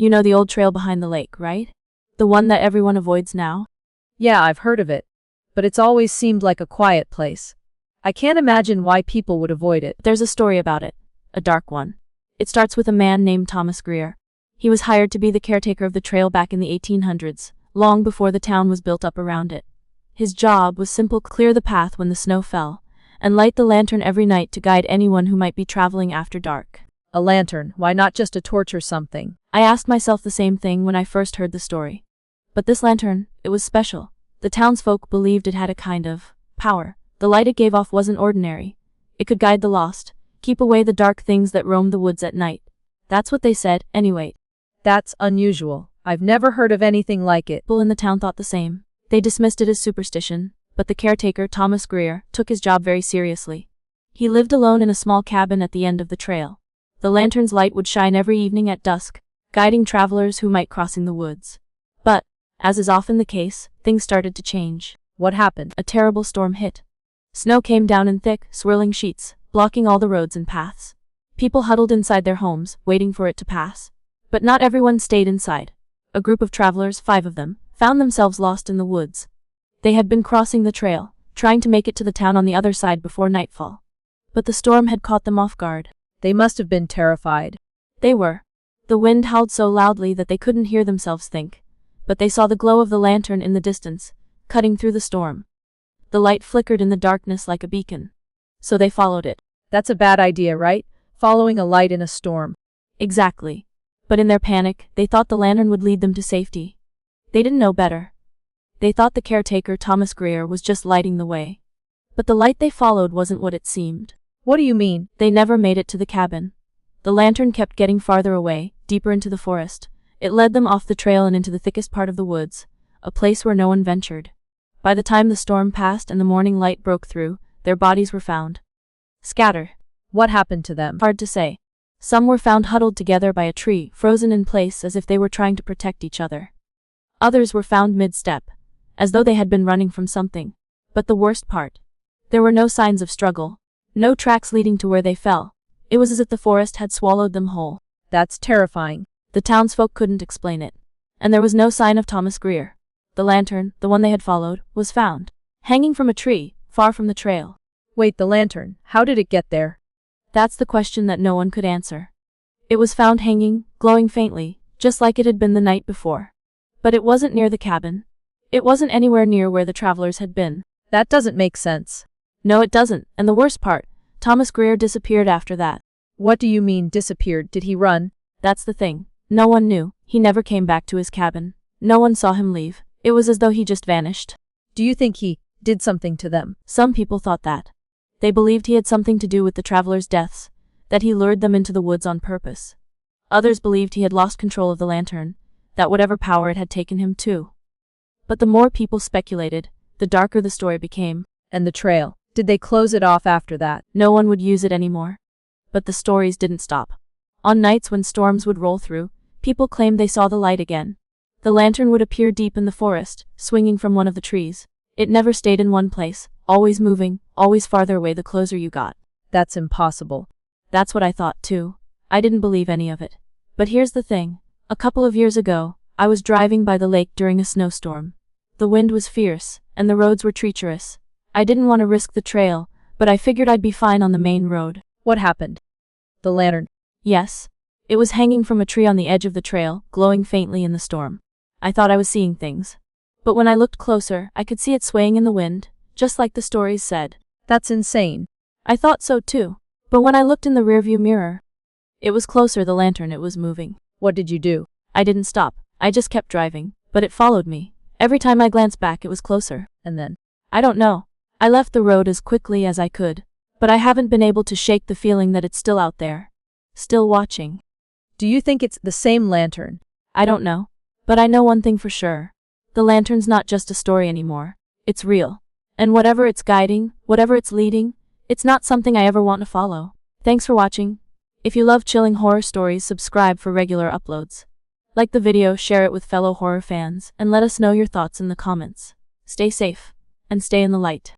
You know the old trail behind the lake, right? The one that everyone avoids now? Yeah, I've heard of it. But it's always seemed like a quiet place. I can't imagine why people would avoid it. There's a story about it. A dark one. It starts with a man named Thomas Greer. He was hired to be the caretaker of the trail back in the 1800s, long before the town was built up around it. His job was simple: clear the path when the snow fell, and light the lantern every night to guide anyone who might be traveling after dark. A lantern, why not just a torch or something? I asked myself the same thing when I first heard the story. But this lantern, it was special. The townsfolk believed it had a kind of power. The light it gave off wasn't ordinary. It could guide the lost, keep away the dark things that roamed the woods at night. That's what they said, anyway. That's unusual. I've never heard of anything like it. People in the town thought the same. They dismissed it as superstition, but the caretaker, Thomas Greer, took his job very seriously. He lived alone in a small cabin at the end of the trail. The lantern's light would shine every evening at dusk, guiding travelers who might crossing the woods. But, as is often the case, things started to change. What happened? A terrible storm hit. Snow came down in thick, swirling sheets, blocking all the roads and paths. People huddled inside their homes, waiting for it to pass. But not everyone stayed inside. A group of travelers, 5 of them, found themselves lost in the woods. They had been crossing the trail, trying to make it to the town on the other side before nightfall. But the storm had caught them off guard. They must have been terrified. They were. The wind howled so loudly that they couldn't hear themselves think. But they saw the glow of the lantern in the distance, cutting through the storm. The light flickered in the darkness like a beacon. So they followed it. That's a bad idea, right? Following a light in a storm. Exactly. But in their panic, they thought the lantern would lead them to safety. They didn't know better. They thought the caretaker, Thomas Greer, was just lighting the way. But the light they followed wasn't what it seemed. What do you mean? They never made it to the cabin. The lantern kept getting farther away, deeper into the forest. It led them off the trail and into the thickest part of the woods, a place where no one ventured. By the time the storm passed and the morning light broke through, their bodies were found scattered. What happened to them? Hard to say. Some were found huddled together by a tree, frozen in place as if they were trying to protect each other. Others were found mid-step, as though they had been running from something. But the worst part, there were no signs of struggle, no tracks leading to where they fell. It was as if the forest had swallowed them whole. That's terrifying. The townsfolk couldn't explain it. And there was no sign of Thomas Greer. The lantern, the one they had followed, was found hanging from a tree, far from the trail. Wait, the lantern, how did it get there? That's the question that no one could answer. It was found hanging, glowing faintly, just like it had been the night before. But it wasn't near the cabin. It wasn't anywhere near where the travelers had been. That doesn't make sense. No, it doesn't, and the worst part, Thomas Greer disappeared after that. What do you mean, disappeared? Did he run? That's the thing. No one knew. He never came back to his cabin. No one saw him leave. It was as though he just vanished. Do you think he did something to them? Some people thought that. They believed he had something to do with the travelers' deaths, that he lured them into the woods on purpose. Others believed he had lost control of the lantern, that whatever power it had taken him too. But the more people speculated, the darker the story became. And the trail, did they close it off after that? No one would use it anymore. But the stories didn't stop. On nights when storms would roll through, people claimed they saw the light again. The lantern would appear deep in the forest, swinging from one of the trees. It never stayed in one place, always moving, always farther away the closer you got. That's impossible. That's what I thought too. I didn't believe any of it. But here's the thing. A couple of years ago, I was driving by the lake during a snowstorm. The wind was fierce, and the roads were treacherous. I didn't want to risk the trail, but I figured I'd be fine on the main road. What happened? The lantern. Yes. It was hanging from a tree on the edge of the trail, glowing faintly in the storm. I thought I was seeing things. But when I looked closer, I could see it swaying in the wind, just like the stories said. That's insane. I thought so too. But when I looked in the rearview mirror, it was closer. The lantern, it was moving. What did you do? I didn't stop. I just kept driving. But it followed me. Every time I glanced back, it was closer. And then? I don't know. I left the road as quickly as I could. But I haven't been able to shake the feeling that it's still out there. Still watching. Do you think it's the same lantern? I don't know. But I know one thing for sure. The lantern's not just a story anymore. It's real. And whatever it's guiding, whatever it's leading, it's not something I ever want to follow. Thanks for watching. If you love chilling horror stories, subscribe for regular uploads. Like the video, share it with fellow horror fans, and let us know your thoughts in the comments. Stay safe, and stay in the light.